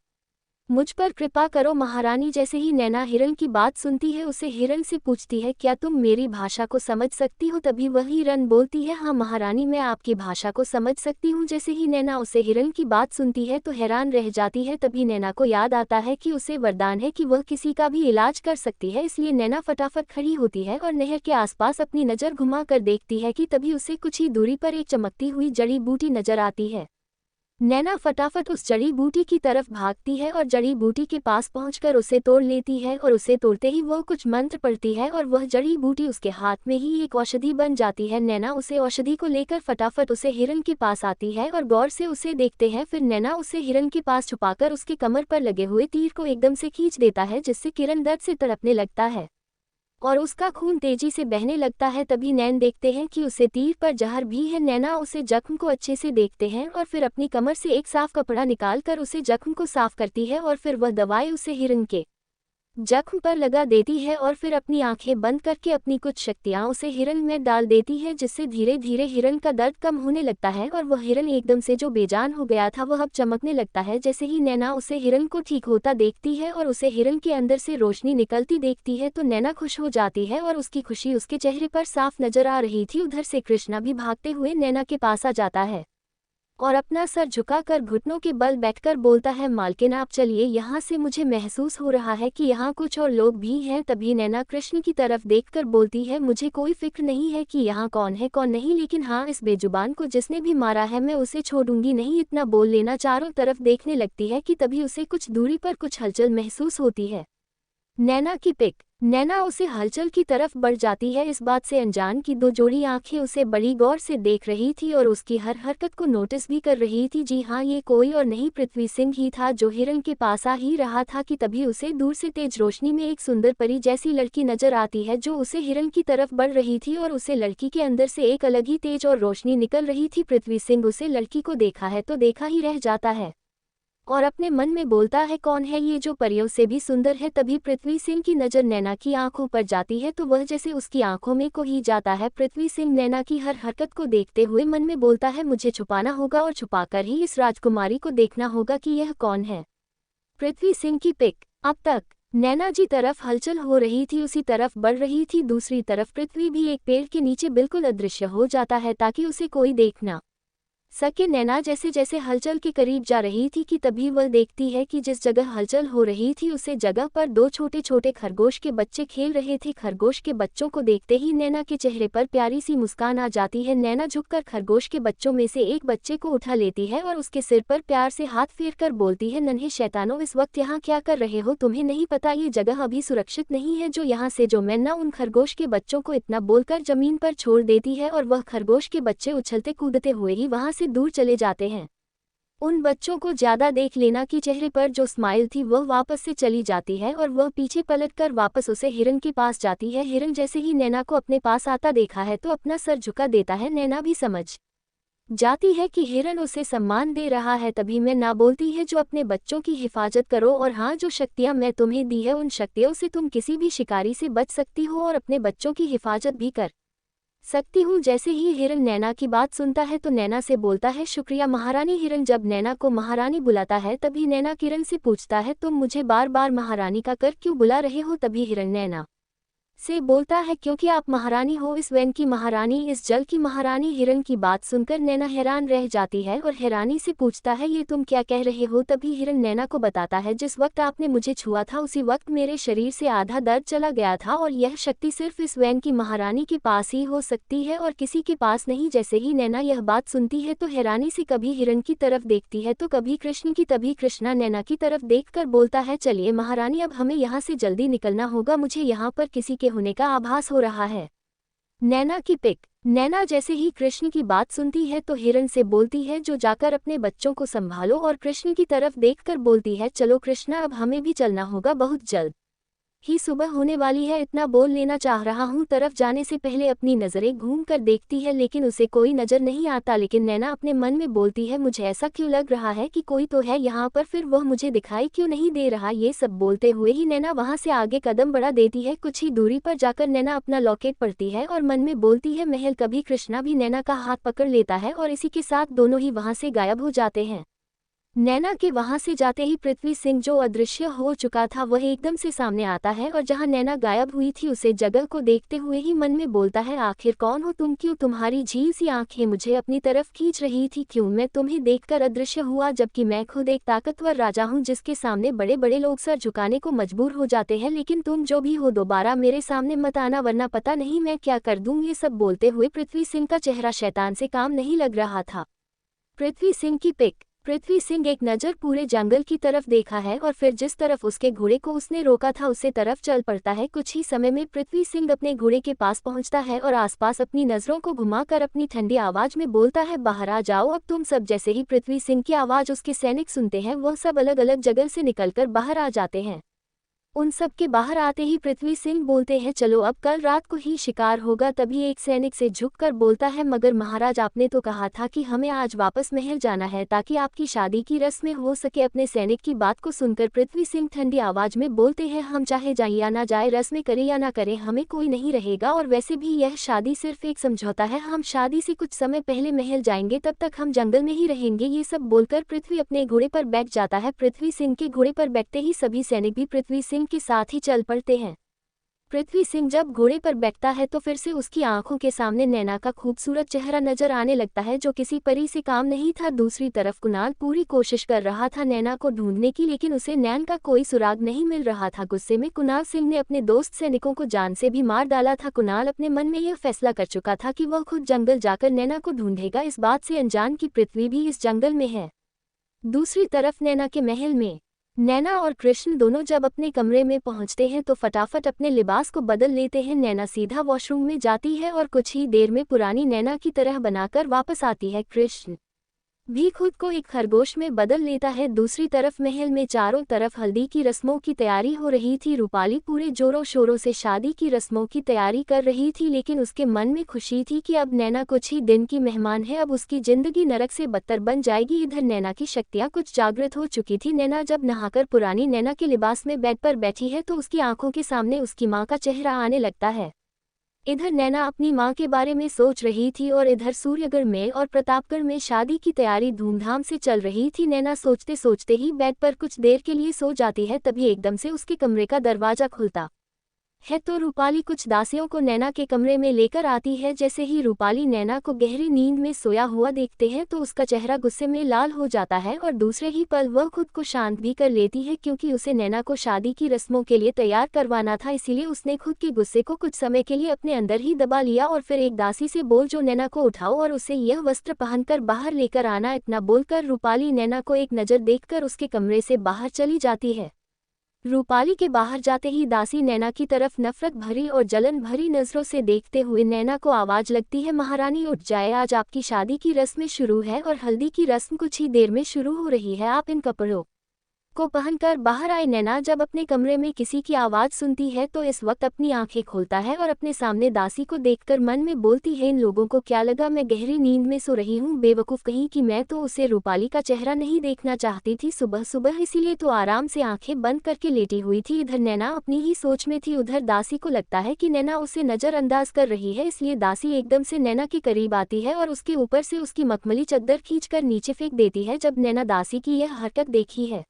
मुझ पर कृपा करो महारानी। जैसे ही नैना हिरन की बात सुनती है उसे हिरन से पूछती है, क्या तुम मेरी भाषा को समझ सकती हो। तभी वह हिरन बोलती है, हाँ महारानी, मैं आपकी भाषा को समझ सकती हूँ। जैसे ही नैना उसे हिरन की बात सुनती है तो हैरान रह जाती है। तभी नैना को याद आता है कि उसे वरदान है कि वह किसी का भी इलाज कर सकती है, इसलिए नैना फटाफट खड़ी होती है और नहर के आसपास अपनी नज़र घुमा कर देखती है कि तभी उसे कुछ ही दूरी पर एक चमकती हुई जड़ी बूटी नजर आती है। नैना फटाफट उस जड़ी बूटी की तरफ भागती है और जड़ी बूटी के पास पहुंचकर उसे तोड़ लेती है और उसे तोड़ते ही वह कुछ मंत्र पढ़ती है और वह जड़ी बूटी उसके हाथ में ही एक औषधि बन जाती है। नैना उसे औषधि को लेकर फटाफट उसे हिरन के पास आती है और गौर से उसे देखते हैं। फिर नैना उसे हिरन के पास छुपाकर उसके कमर पर लगे हुए तीर को एकदम से खींच देता है जिससे किरण दर्द से तड़पने लगता है और उसका खून तेजी से बहने लगता है। तभी नैन देखते हैं कि उसे तीर पर जहर भी है। नैना उसे जख्म को अच्छे से देखते हैं और फिर अपनी कमर से एक साफ कपड़ा निकालकर उसे जख्म को साफ करती है और फिर वह दवाई उसे हिरन के जख्म पर लगा देती है और फिर अपनी आंखें बंद करके अपनी कुछ शक्तियां उसे हिरन में डाल देती है, जिससे धीरे धीरे हिरन का दर्द कम होने लगता है और वह हिरन एकदम से जो बेजान हो गया था वह अब चमकने लगता है। जैसे ही नैना उसे हिरन को ठीक होता देखती है और उसे हिरन के अंदर से रोशनी निकलती देखती है तो नैना खुश हो जाती है और उसकी खुशी उसके चेहरे पर साफ नजर आ रही थी। उधर से कृष्णा भी भागते हुए नैना के पास आ जाता है और अपना सर झुकाकर घुटनों के बल बैठकर बोलता है, मालकिन आप चलिए यहाँ से, मुझे महसूस हो रहा है कि यहाँ कुछ और लोग भी हैं। तभी नैना कृष्ण की तरफ देखकर बोलती है, मुझे कोई फिक्र नहीं है कि यहाँ कौन है कौन नहीं, लेकिन हाँ, इस बेजुबान को जिसने भी मारा है मैं उसे छोड़ूंगी नहीं। इतना बोल लेना चारों तरफ देखने लगती है कि तभी उसे कुछ दूरी पर कुछ हलचल महसूस होती है। नैना की पिक। नैना उसे हलचल की तरफ बढ़ जाती है, इस बात से अनजान की दो जोड़ी आंखें उसे बड़ी गौर से देख रही थी और उसकी हर हरकत को नोटिस भी कर रही थी। जी हाँ, ये कोई और नहीं पृथ्वी सिंह ही था जो हिरन के पास आ ही रहा था कि तभी उसे दूर से तेज रोशनी में एक सुंदर परी जैसी लड़की नजर आती है जो उसे हिरन की तरफ बढ़ रही थी और उसे लड़की के अंदर से एक अलग ही तेज और रोशनी निकल रही थी। पृथ्वी सिंह उसे लड़की को देखा है तो देखा ही रह जाता है और अपने मन में बोलता है, कौन है ये जो परियों से भी सुंदर है। तभी पृथ्वी सिंह की नज़र नैना की आंखों पर जाती है तो वह जैसे उसकी आंखों में को ही जाता है। पृथ्वी सिंह नैना की हर हरकत को देखते हुए मन में बोलता है, मुझे छुपाना होगा और छुपाकर ही इस राजकुमारी को देखना होगा कि यह कौन है। पृथ्वी सिंह की पिक। अब तक नैना जी तरफ हलचल हो रही थी, उसी तरफ बढ़ रही थी। दूसरी तरफ पृथ्वी भी एक पेड़ के नीचे बिल्कुल अदृश्य हो जाता है ताकि उसे कोई देख ना सके। नैना जैसे जैसे हलचल के करीब जा रही थी कि तभी वह देखती है कि जिस जगह हलचल हो रही थी उसे जगह पर दो छोटे छोटे खरगोश के बच्चे खेल रहे थे। खरगोश के बच्चों को देखते ही नैना के चेहरे पर प्यारी सी मुस्कान आ जाती है। नैना झुककर खरगोश के बच्चों में से एक बच्चे को उठा लेती है और उसके सिर पर प्यार से हाथ फेर कर बोलती है, नन्हे शैतानों, इस वक्त यहाँ क्या कर रहे हो? तुम्हें नहीं पता ये जगह अभी सुरक्षित नहीं है जो यहाँ से जो। नैना उन खरगोश के बच्चों को इतना बोलकर जमीन पर छोड़ देती है और वह खरगोश के बच्चे उछलते कूदते हुए ही वहां से दूर चले जाते हैं। उन बच्चों को ज्यादा देख लेना कि चेहरे पर जो स्माइल थी वह वापस से चली जाती है और वह पीछे पलटकर वापस उसे हिरन के पास जाती है। हिरन जैसे ही नैना को अपने पास आता देखा है तो अपना सर झुका देता है। नैना भी समझ जाती है कि हिरन उसे सम्मान दे रहा है। तभी मैं ना बोलती है, जो अपने बच्चों की हिफाजत करो और हाँ, जो शक्तियां मैं तुम्हें दी है उन शक्तियों से तुम किसी भी शिकारी से बच सकती हो और अपने बच्चों की हिफाजत भी कर सकती हूँ। जैसे ही हिरन नैना की बात सुनता है तो नैना से बोलता है, शुक्रिया महारानी। हिरन जब नैना को महारानी बुलाता है तभी नैना किरण से पूछता है, तुम मुझे बार बार महारानी का कर क्यों बुला रहे हो? तभी हिरन नैना से बोलता है, क्योंकि आप महारानी हो, इस वन की महारानी, इस जल की महारानी। हिरन की बात सुनकर नैना हैरान रह जाती है और हैरानी से पूछता है, ये तुम क्या कह रहे हो? तभी हिरन नैना को बताता है, जिस वक्त आपने मुझे छुआ था उसी वक्त मेरे शरीर से आधा दर्द चला गया था और यह शक्ति सिर्फ इस वन की महारानी के पास ही हो सकती है और किसी के पास नहीं। जैसे ही नैना यह बात सुनती है तो हैरानी से कभी हिरन की तरफ देखती है तो कभी कृष्ण की। तभी कृष्णा नैना की तरफ देखकर बोलता है, चलिए महारानी, अब हमें यहाँ से जल्दी निकलना होगा, मुझे यहाँ पर किसी के होने का आभास हो रहा है। नैना की पिक। नैना जैसे ही कृष्ण की बात सुनती है तो हिरन से बोलती है, जो जाकर अपने बच्चों को संभालो, और कृष्ण की तरफ देखकर बोलती है, चलो कृष्णा, अब हमें भी चलना होगा, बहुत जल्द ही सुबह होने वाली है। इतना बोल लेना चाह रहा हूँ, तरफ जाने से पहले अपनी नज़रें घूम कर देखती है लेकिन उसे कोई नज़र नहीं आता। लेकिन नैना अपने मन में बोलती है, मुझे ऐसा क्यों लग रहा है कि कोई तो है यहाँ पर, फिर वह मुझे दिखाई क्यों नहीं दे रहा? ये सब बोलते हुए ही नैना वहाँ से आगे कदम बढ़ा देती है। कुछ ही दूरी पर जाकर नैना अपना लॉकेट पढ़ती है और मन में बोलती है, महल। कभी कृष्णा भी नैना का हाथ पकड़ लेता है और इसी के साथ दोनों ही वहाँ से गायब हो जाते हैं। नैना के वहां से जाते ही पृथ्वी सिंह, जो अदृश्य हो चुका था, वह एकदम से सामने आता है और जहां नैना गायब हुई थी उसे जगह को देखते हुए ही मन में बोलता है, आखिर कौन हो तुम? क्यों तुम्हारी झील सी आंखें मुझे अपनी तरफ खींच रही थी? क्यों मैं तुम्हें देखकर अदृश्य हुआ, जबकि मैं खुद एक ताकतवर राजा हूं जिसके सामने बड़े बड़े लोग सर झुकाने को मजबूर हो जाते हैं? लेकिन तुम जो भी हो, दोबारा मेरे सामने मत आना, वरना पता नहीं मैं क्या कर दूं। ये सब बोलते हुए पृथ्वी सिंह का चेहरा शैतान से काम नहीं लग रहा था। पृथ्वी सिंह की पिक। पृथ्वी सिंह एक नज़र पूरे जंगल की तरफ देखा है और फिर जिस तरफ उसके घोड़े को उसने रोका था उसे तरफ चल पड़ता है। कुछ ही समय में पृथ्वी सिंह अपने घोड़े के पास पहुंचता है और आसपास अपनी नज़रों को घुमाकर अपनी ठंडी आवाज में बोलता है, बाहर आ जाओ अब तुम सब। जैसे ही पृथ्वी सिंह की आवाज़ उसके सैनिक सुनते हैं वह सब अलग अलग जगह से निकलकर बाहर आ जाते हैं। उन सब के बाहर आते ही पृथ्वी सिंह बोलते हैं, चलो अब कल रात को ही शिकार होगा। तभी एक सैनिक से झुककर बोलता है, मगर महाराज आपने तो कहा था कि हमें आज वापस महल जाना है ताकि आपकी शादी की रस्में हो सके। अपने सैनिक की बात को सुनकर पृथ्वी सिंह ठंडी आवाज में बोलते हैं, हम चाहे जाए या ना जाए, रस्में करें या ना करें, हमें कोई नहीं रहेगा। और वैसे भी यह शादी सिर्फ एक समझौता है, हम शादी से कुछ समय पहले महल जाएंगे, तब तक हम जंगल में ही रहेंगे। ये सब बोलकर पृथ्वी अपने घोड़े पर बैठ जाता है। पृथ्वी सिंह के घोड़े पर बैठते ही सभी सैनिक भी पृथ्वी सिंह के साथ ही चल पड़ते हैं। पृथ्वी सिंह जब घोड़े पर बैठता है तो फिर से उसकी आंखों के सामने नैना का खूबसूरत चेहरा नजर आने लगता है, जो किसी परी से काम नहीं था। दूसरी तरफ कुणाल पूरी कोशिश कर रहा था नैना को ढूंढने की, लेकिन उसे नैन का कोई सुराग नहीं मिल रहा था। गुस्से में कुणाल सिंह ने अपने दोस्त सैनिकों को जान से भी मार डाला था। कुणाल अपने मन में यह फैसला कर चुका था कि वह खुद जंगल जाकर नैना को ढूंढेगा, इस बात से अनजान कि पृथ्वी भी इस जंगल में है। दूसरी तरफ नैना के महल में नैना और कृष्ण दोनों जब अपने कमरे में पहुंचते हैं तो फटाफट अपने लिबास को बदल लेते हैं। नैना सीधा वॉशरूम में जाती है और कुछ ही देर में पुरानी नैना की तरह बनाकर वापस आती है। कृष्ण भी खुद को एक खरगोश में बदल लेता है। दूसरी तरफ महल में चारों तरफ हल्दी की रस्मों की तैयारी हो रही थी। रूपाली पूरे जोरों शोरों से शादी की रस्मों की तैयारी कर रही थी, लेकिन उसके मन में खुशी थी कि अब नैना कुछ ही दिन की मेहमान है, अब उसकी जिंदगी नरक से बदतर बन जाएगी। इधर नैना की शक्तियां कुछ जागृत हो चुकी थी। नैना जब नहाकर पुरानी नैना के लिबास में बेड पर बैठी है तो उसकी आंखों के सामने उसकी माँ का चेहरा आने लगता है। इधर नैना अपनी मां के बारे में सोच रही थी और इधर सूर्यगढ़ में और प्रतापगढ़ में शादी की तैयारी धूमधाम से चल रही थी। नैना सोचते सोचते ही बेड पर कुछ देर के लिए सो जाती है। तभी एकदम से उसके कमरे का दरवाजा खुलता है तो रूपाली कुछ दासियों को नैना के कमरे में लेकर आती है। जैसे ही रूपाली नैना को गहरी नींद में सोया हुआ देखते हैं तो उसका चेहरा गुस्से में लाल हो जाता है और दूसरे ही पल वह खुद को शांत भी कर लेती है, क्योंकि उसे नैना को शादी की रस्मों के लिए तैयार करवाना था। इसीलिए उसने खुद के गुस्से को कुछ समय के लिए अपने अंदर ही दबा लिया और फिर एक दासी से बोल जो नैना को उठाओ और उसे यह वस्त्र पहनकर बाहर लेकर आना। इतना बोलकर रूपाली नैना को एक नज़र देखकर उसके कमरे से बाहर चली जाती है। रूपाली के बाहर जाते ही दासी नैना की तरफ नफरत भरी और जलन भरी नजरों से देखते हुए नैना को आवाज लगती है, महारानी उठ जाए, आज आपकी शादी की रस्में शुरू है और हल्दी की रस्म कुछ ही देर में शुरू हो रही है, आप इन कपड़ों को पहनकर बाहर आए। नैना जब अपने कमरे में किसी की आवाज सुनती है तो इस वक्त अपनी आंखें खोलता है और अपने सामने दासी को देखकर मन में बोलती है, इन लोगों को क्या लगा मैं गहरी नींद में सो रही हूँ, बेवकूफ कहीं कि मैं तो उसे रूपाली का चेहरा नहीं देखना चाहती थी सुबह सुबह, इसीलिए तो आराम से आंखें बंद करके लेटी हुई थी। इधर नैना अपनी ही सोच में थी, उधर दासी को लगता है कि नैना उसे नजरअंदाज कर रही है, इसलिए दासी एकदम से नैना के करीब आती है और उसके ऊपर से उसकी मखमली चद्दर खींचकर नीचे फेंक देती है। जब नैना दासी की यह हरकत देखी है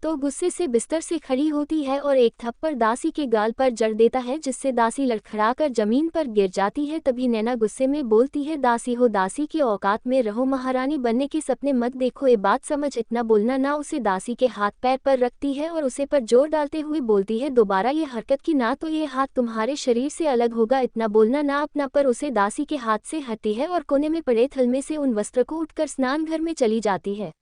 तो गुस्से से बिस्तर से खड़ी होती है और एक थप्पड़ दासी के गाल पर जड़ देता है, जिससे दासी लड़खड़ाकर जमीन पर गिर जाती है। तभी नैना गुस्से में बोलती है, दासी हो दासी की औकात में रहो, महारानी बनने के सपने मत देखो, ये बात समझ, इतना बोलना ना। उसे दासी के हाथ पैर पर रखती है और उसे पर जोर डालते हुए बोलती है, दोबारा ये हरकत की ना तो ये हाथ तुम्हारे शरीर से अलग होगा, इतना बोलना ना अपना। पर उसे दासी के हाथ से हटती है और कोने में पड़े थलमे से उन वस्त्र को उठकर स्नान घर में चली जाती है।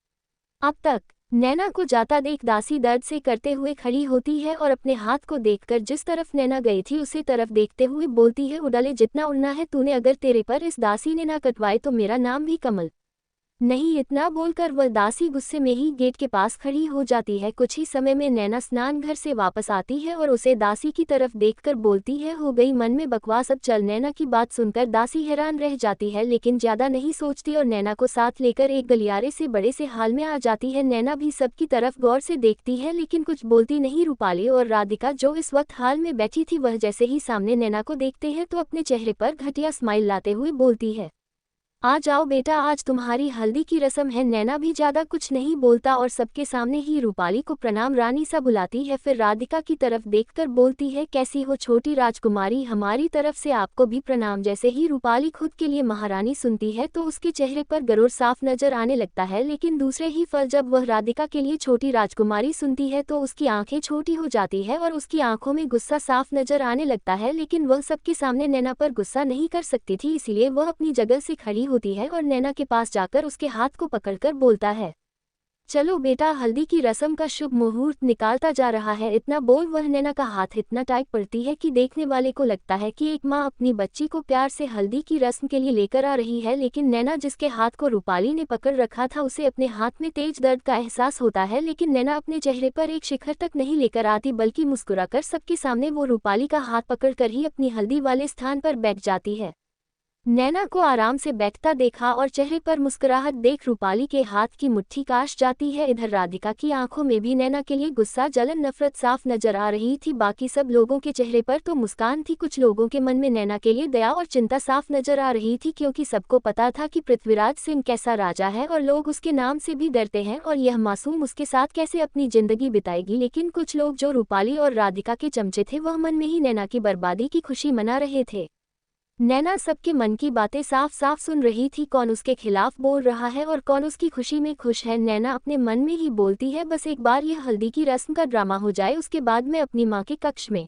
अब तक नैना को जाता देख दासी दर्द से करते हुए खड़ी होती है और अपने हाथ को देखकर जिस तरफ नैना गई थी उसी तरफ देखते हुए बोलती है, उड़ाले जितना उड़ना है तूने, अगर तेरे पर इस दासी ने ना कटवाए तो मेरा नाम भी कमल नहीं। इतना बोलकर वह दासी गुस्से में ही गेट के पास खड़ी हो जाती है। कुछ ही समय में नैना स्नान घर से वापस आती है और उसे दासी की तरफ देखकर बोलती है, हो गई मन में बकवास, अब चल। नैना की बात सुनकर दासी हैरान रह जाती है, लेकिन ज्यादा नहीं सोचती और नैना को साथ लेकर एक गलियारे से बड़े से हाल में आ जाती है। नैना भी सबकी तरफ गौर से देखती है लेकिन कुछ बोलती नहीं। रूपाली और राधिका जो इस वक्त हाल में बैठी थी, वह जैसे ही सामने नैना को देखते हैं तो अपने चेहरे पर घटिया स्माइल लाते हुए बोलती है, आ जाओ बेटा, आज तुम्हारी हल्दी की रस्म है। नैना भी ज्यादा कुछ नहीं बोलता और सबके सामने ही रूपाली को प्रणाम रानी सा बुलाती है। फिर राधिका की तरफ देखकर बोलती है, कैसी हो छोटी राजकुमारी, हमारी तरफ से आपको भी प्रणाम। जैसे ही रूपाली खुद के लिए महारानी सुनती है तो उसके चेहरे पर गरूर साफ नजर आने लगता है, लेकिन दूसरे ही पल जब वह राधिका के लिए छोटी राजकुमारी सुनती है तो उसकी आंखें छोटी हो जाती है और उसकी आंखों में गुस्सा साफ नजर आने लगता है। लेकिन वह सबके सामने नैना पर गुस्सा नहीं कर सकती थी, इसीलिए वह अपनी जगह से खड़ी होती है और नैना के पास जाकर उसके हाथ को पकड़कर बोलता है, चलो बेटा, हल्दी की रस्म का शुभ मुहूर्त निकालता जा रहा है। इतना बोल वह नैना का हाथ इतना टाइट पड़ती है कि देखने वाले को लगता है कि एक माँ अपनी बच्ची को प्यार से हल्दी की रस्म के लिए लेकर आ रही है। लेकिन नैना जिसके हाथ को रूपाली ने पकड़ रखा था उसे अपने हाथ में तेज दर्द का एहसास होता है। लेकिन नैना अपने चेहरे पर एक शिखर तक नहीं लेकर आती, बल्कि मुस्कुराकर सबके सामने वो रूपाली का हाथ पकड़कर ही अपनी हल्दी वाले स्थान पर बैठ जाती है। नैना को आराम से बैठता देखा और चेहरे पर मुस्कुराहट देख रूपाली के हाथ की मुट्ठी काश जाती है। इधर राधिका की आंखों में भी नैना के लिए गुस्सा, जलन, नफरत साफ नजर आ रही थी। बाकी सब लोगों के चेहरे पर तो मुस्कान थी, कुछ लोगों के मन में नैना के लिए दया और चिंता साफ नजर आ रही थी, क्योंकि सबको पता था कि पृथ्वीराज सिंह कैसा राजा है और लोग उसके नाम से भी डरते हैं और यह मासूम उसके साथ कैसे अपनी जिंदगी बिताएगी। लेकिन कुछ लोग जो रूपाली और राधिका के चमचे थे वह मन में ही नैना की बर्बादी की खुशी मना रहे थे। नैना सबके मन की बातें साफ साफ सुन रही थी, कौन उसके खिलाफ बोल रहा है और कौन उसकी खुशी में खुश है। नैना अपने मन में ही बोलती है, बस एक बार यह हल्दी की रस्म का ड्रामा हो जाए, उसके बाद मैं अपनी माँ के कक्ष में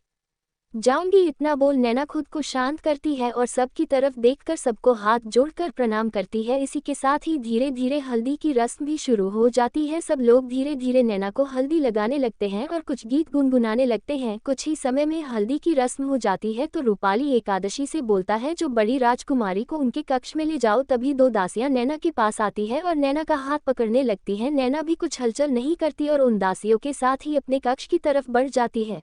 जाऊंगी। इतना बोल नैना खुद को शांत करती है और सबकी तरफ देखकर सबको हाथ जोड़कर प्रणाम करती है। इसी के साथ ही धीरे धीरे हल्दी की रस्म भी शुरू हो जाती है। सब लोग धीरे धीरे नैना को हल्दी लगाने लगते हैं और कुछ गीत गुनगुनाने लगते हैं। कुछ ही समय में हल्दी की रस्म हो जाती है तो रूपाली एकादशी से बोलता है, जो बड़ी राजकुमारी को उनके कक्ष में ले जाओ। तभी दो दासियां नैना के पास आती है और नैना का हाथ पकड़ने लगती है। नैना भी कुछ हलचल नहीं करती और उन दासियों के साथ ही अपने कक्ष की तरफ बढ़ जाती है।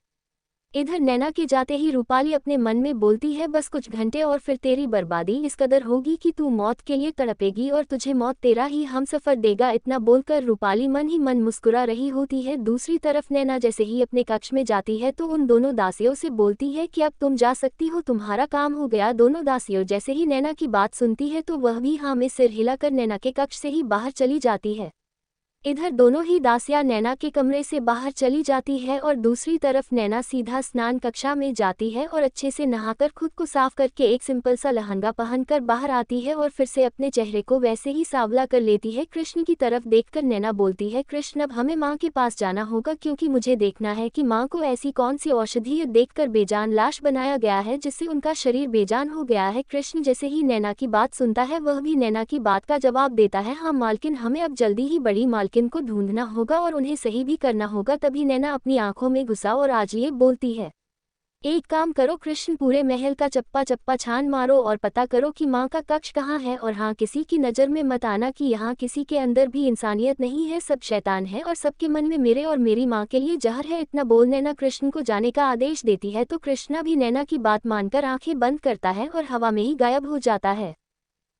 इधर नैना के जाते ही रूपाली अपने मन में बोलती है, बस कुछ घंटे और फिर तेरी बर्बादी इस कदर होगी कि तू मौत के लिए तड़पेगी और तुझे मौत तेरा ही हमसफर देगा। इतना बोलकर रूपाली मन ही मन मुस्कुरा रही होती है। दूसरी तरफ नैना जैसे ही अपने कक्ष में जाती है तो उन दोनों दासियों से बोलती है कि अब तुम जा सकती हो, तुम्हारा काम हो गया। दोनों दासियों जैसे ही नैना की बात सुनती है तो वह भी हाँ में सिर हिलाकर नैना के कक्ष से ही बाहर चली जाती है। इधर दोनों ही दासियां नैना के कमरे से बाहर चली जाती है और दूसरी तरफ नैना सीधा स्नान कक्षा में जाती है और अच्छे से नहाकर खुद को साफ करके एक सिंपल सा लहंगा पहनकर बाहर आती है और फिर से अपने चेहरे को वैसे ही सांवला कर लेती है। कृष्ण की तरफ देखकर नैना बोलती है, कृष्ण अब हमें माँ के पास जाना होगा, क्योंकि मुझे देखना है कि माँ को ऐसी कौन सी औषधि देखकर बेजान लाश बनाया गया है जिससे उनका शरीर बेजान हो गया है। कृष्ण जैसे ही नैना की बात सुनता है वह भी नैना की बात का जवाब देता है, हाँ मालकिन, हमें अब जल्दी ही बड़ी मालकिन को ढूंढना होगा और उन्हें सही भी करना होगा। तभी नैना अपनी आंखों में गुस्सा और आज ये बोलती है, एक काम करो कृष्ण, पूरे महल का चप्पा चप्पा छान मारो और पता करो कि माँ का कक्ष कहाँ है। और हाँ, किसी की नज़र में मत आना कि यहाँ किसी के अंदर भी इंसानियत नहीं है, सब शैतान है और सबके मन में मेरे और मेरी माँ के लिए जहर है। इतना बोल नैना कृष्ण को जाने का आदेश देती है तो कृष्णा भी नैना की बात मानकर आंखें बंद करता है और हवा में ही गायब हो जाता है।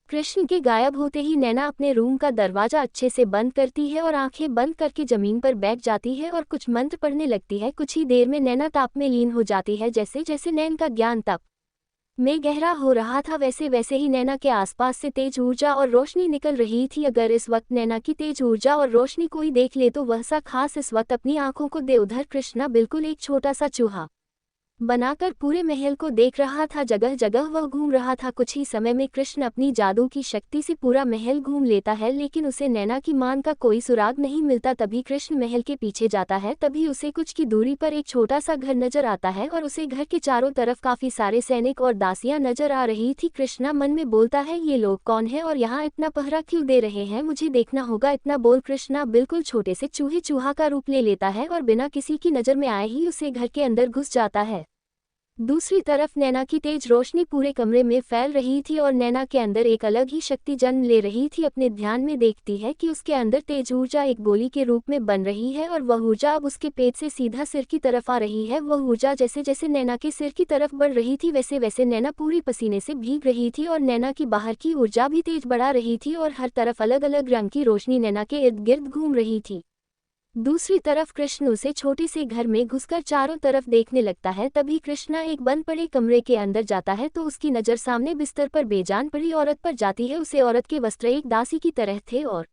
कृष्ण के गायब होते ही नैना अपने रूम का दरवाजा अच्छे से बंद करती है और आंखें बंद करके जमीन पर बैठ जाती है और कुछ मंत्र पढ़ने लगती है। कुछ ही देर में नैना ताप में लीन हो जाती है। जैसे जैसे नैन का ज्ञान तप में गहरा हो रहा था वैसे वैसे ही नैना के आसपास से तेज ऊर्जा और रोशनी निकल रही थी। अगर इस वक्त नैना की तेज ऊर्जा और रोशनी कोई देख ले तो वह सा खास इस वक्त अपनी आंखों को दे। उधर कृष्णा बिल्कुल एक छोटा सा चूहा बनाकर पूरे महल को देख रहा था, जगह जगह वह घूम रहा था। कुछ ही समय में कृष्ण अपनी जादू की शक्ति से पूरा महल घूम लेता है, लेकिन उसे नैना की मान का कोई सुराग नहीं मिलता। तभी कृष्ण महल के पीछे जाता है, तभी उसे कुछ की दूरी पर एक छोटा सा घर नजर आता है और उसे घर के चारों तरफ काफी सारे सैनिक और दासियां नजर आ रही थी। कृष्णा मन में बोलता है, ये लोग कौन है और यहाँ इतना पहरा क्यों दे रहे हैं, मुझे देखना होगा। इतना बोल कृष्णा बिल्कुल छोटे से चूहा का रूप ले लेता है और बिना किसी की नजर में आए ही उसे घर के अंदर घुस जाता है। दूसरी तरफ नैना की तेज रोशनी पूरे कमरे में फैल रही थी और नैना के अंदर एक अलग ही शक्ति जन्म ले रही थी। अपने ध्यान में देखती है कि उसके अंदर तेज ऊर्जा एक गोली के रूप में बन रही है और वह ऊर्जा अब उसके पेट से सीधा सिर की तरफ आ रही है। वह ऊर्जा जैसे जैसे नैना के सिर की तरफ बढ़ रही थी वैसे वैसे नैना पूरी पसीने से भीग रही थी और नैना की बाहर की ऊर्जा भी तेज बढ़ा रही थी और हर तरफ अलग अलग रंग की रोशनी नैना के इर्द गिर्द घूम रही थी। दूसरी तरफ कृष्ण उसे छोटे से घर में घुसकर चारों तरफ देखने लगता है। तभी कृष्णा एक बंद पड़े कमरे के अंदर जाता है तो उसकी नज़र सामने बिस्तर पर बेजान पड़ी औरत पर जाती है। उसे औरत के वस्त्र एक दासी की तरह थे और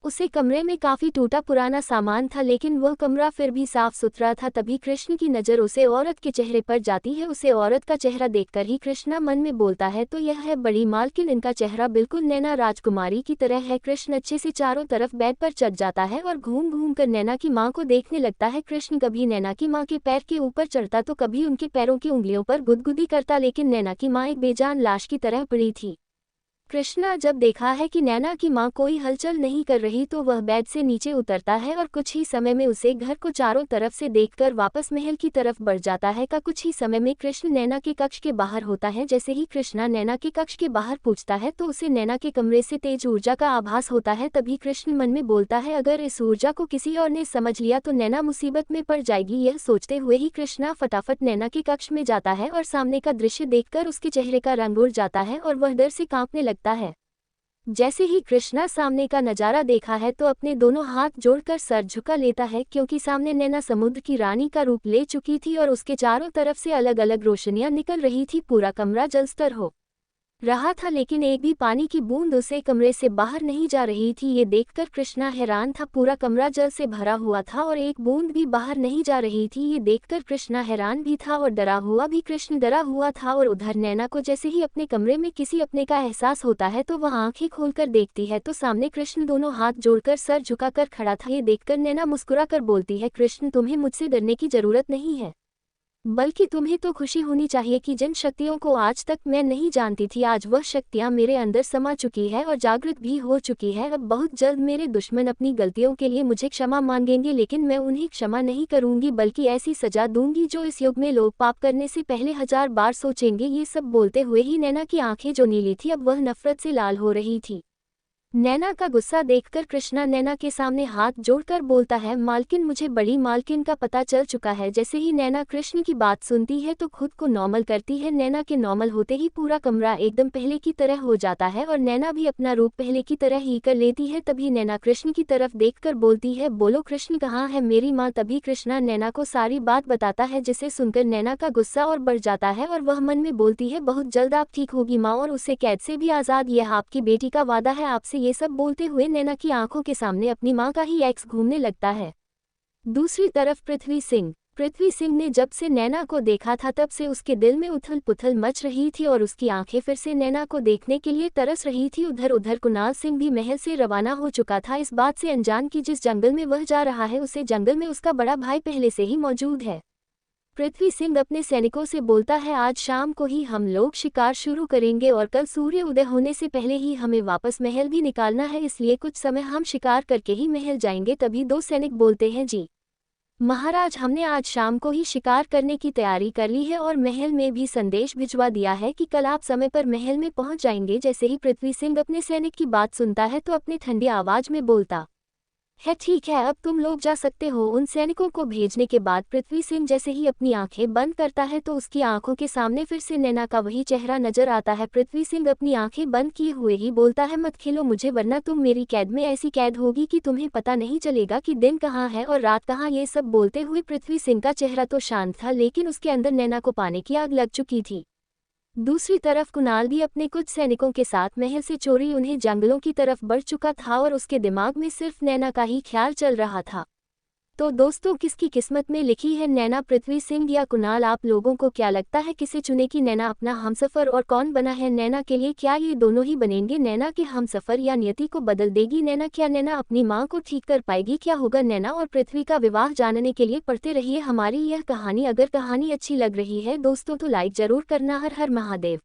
उसे कमरे में काफी टूटा पुराना सामान था, लेकिन वह कमरा फिर भी साफ सुथरा था। तभी कृष्ण की नज़र उसे औरत के चेहरे पर जाती है। उसे औरत का चेहरा देखकर ही कृष्णा मन में बोलता है, तो यह है बड़ी मालकिन, इनका चेहरा बिल्कुल नैना राजकुमारी की तरह है। कृष्ण अच्छे से चारों तरफ बेड पर चढ़ जाता है और घूम घूम कर नैना की माँ को देखने लगता है। कृष्ण कभी नैना की माँ के पैर के ऊपर चढ़ता तो कभी उनके पैरों की उंगलियों पर गुदगुदी करता, लेकिन नैना की माँ एक बेजान लाश की तरह पड़ी थी। कृष्णा जब देखा है कि नैना की मां कोई हलचल नहीं कर रही तो वह बेड से नीचे उतरता है और कुछ ही समय में उसे घर को चारों तरफ से देखकर वापस महल की तरफ बढ़ जाता है। कुछ ही समय में कृष्ण नैना के कक्ष के बाहर होता है। जैसे ही कृष्णा नैना के कक्ष के बाहर पूछता है तो उसे नैना के कमरे से तेज ऊर्जा का आभास होता है। तभी कृष्ण मन में बोलता है, अगर इस ऊर्जा को किसी और ने समझ लिया तो नैना मुसीबत में पड़ जाएगी। यह सोचते हुए ही कृष्णा फटाफट नैना के कक्ष में जाता है और सामने का दृश्य देखकर उसके चेहरे का रंग उड़ जाता है और वह डर से कांपने लगता है। जैसे ही कृष्णा सामने का नजारा देखा है तो अपने दोनों हाथ जोड़कर सर झुका लेता है, क्योंकि सामने नैना समुद्र की रानी का रूप ले चुकी थी और उसके चारों तरफ से अलग अलग रोशनियां निकल रही थी। पूरा कमरा जलस्तर हो रहा था लेकिन एक भी पानी की बूंद उसे कमरे से बाहर नहीं जा रही थी। ये देखकर कृष्णा हैरान था। पूरा कमरा जल से भरा हुआ था और एक बूंद भी बाहर नहीं जा रही थी। ये देखकर कृष्णा हैरान भी था और डरा हुआ भी। कृष्ण डरा हुआ था और उधर नैना को जैसे ही अपने कमरे में किसी अपने का एहसास होता है तो वह आंखें खोलकर देखती है तो सामने कृष्ण दोनों हाथ जोड़कर सर झुकाकर खड़ा था। ये देखकर नैना मुस्कुराकर बोलती है, कृष्ण तुम्हें मुझसे डरने की जरूरत नहीं है, बल्कि तुम्हें तो खुशी होनी चाहिए कि जिन शक्तियों को आज तक मैं नहीं जानती थी आज वह शक्तियां मेरे अंदर समा चुकी है और जागृत भी हो चुकी है। अब बहुत जल्द मेरे दुश्मन अपनी गलतियों के लिए मुझे क्षमा मांगेंगे, लेकिन मैं उन्हें क्षमा नहीं करूंगी बल्कि ऐसी सजा दूंगी जो इस युग में लोग पाप करने से पहले 1000 बार सोचेंगे। ये सब बोलते हुए ही नैना की आंखें जो नीली थी अब वह नफरत से लाल हो रही थी। नैना का गुस्सा देखकर कृष्णा नैना के सामने हाथ जोड़कर बोलता है, मालकिन मुझे बड़ी मालकिन का पता चल चुका है। जैसे ही नैना कृष्ण की बात सुनती है तो खुद को नॉर्मल करती है। नैना के नॉर्मल होते ही पूरा कमरा एकदम पहले की तरह हो जाता है और नैना भी अपना रूप पहले की तरह ही कर लेती है। तभी नैना कृष्ण की तरफ देखकर बोलती है, बोलो कृष्ण कहाँ है मेरी माँ। तभी कृष्णा नैना को सारी बात बताता है जिसे सुनकर नैना का गुस्सा और बढ़ जाता है और वह मन में बोलती है, बहुत जल्द आप ठीक होगी माँ और उसे कैद से भी आज़ाद, यह आपकी बेटी का वादा है आपसे। ये सब बोलते हुए नैना की आंखों के सामने अपनी मां का ही एक्स घूमने लगता है। दूसरी तरफ पृथ्वी सिंह ने जब से नैना को देखा था तब से उसके दिल में उथल पुथल मच रही थी और उसकी आंखें फिर से नैना को देखने के लिए तरस रही थी। उधर कुणाल सिंह भी महल से रवाना हो चुका था, इस बात से अनजान कि जिस जंगल में वह जा रहा है उसे जंगल में उसका बड़ा भाई पहले से ही मौजूद है। पृथ्वी सिंह अपने सैनिकों से बोलता है, आज शाम को ही हम लोग शिकार शुरू करेंगे और कल सूर्य उदय होने से पहले ही हमें वापस महल भी निकालना है, इसलिए कुछ समय हम शिकार करके ही महल जाएंगे। तभी दो सैनिक बोलते हैं, जी महाराज, हमने आज शाम को ही शिकार करने की तैयारी कर ली है और महल में भी संदेश भिजवा दिया है कि कल आप समय पर महल में पहुंच जाएंगे। जैसे ही पृथ्वी सिंह अपने सैनिक की बात सुनता है तो अपनी ठंडी आवाज में बोलता है, ठीक है अब तुम लोग जा सकते हो। उन सैनिकों को भेजने के बाद पृथ्वी सिंह जैसे ही अपनी आंखें बंद करता है तो उसकी आंखों के सामने फिर से नैना का वही चेहरा नजर आता है। पृथ्वी सिंह अपनी आंखें बंद किए हुए ही बोलता है, मत खेलो मुझे वरना तुम मेरी कैद में ऐसी कैद होगी कि तुम्हें पता नहीं चलेगा कि दिन कहाँ है और रात कहाँ। ये सब बोलते हुए पृथ्वी सिंह का चेहरा तो शांत था लेकिन उसके अंदर नैना को पाने की आग लग चुकी थी। दूसरी तरफ कुणाल भी अपने कुछ सैनिकों के साथ महल से चोरी उन्हें जंगलों की तरफ बढ़ चुका था और उसके दिमाग में सिर्फ नैना का ही ख्याल चल रहा था। तो दोस्तों, किसकी किस्मत में लिखी है नैना, पृथ्वी सिंह या कुणाल? आप लोगों को क्या लगता है किसे चुनेगी नैना अपना हमसफर और कौन बना है नैना के लिए? क्या ये दोनों ही बनेंगे नैना के हमसफर या नियति को बदल देगी नैना? क्या नैना अपनी मां को ठीक कर पाएगी? क्या होगा नैना और पृथ्वी का विवाह? जानने के लिए पढ़ते रहिए हमारी यह कहानी। अगर कहानी अच्छी लग रही है दोस्तों तो लाइक जरूर करना। हर हर महादेव।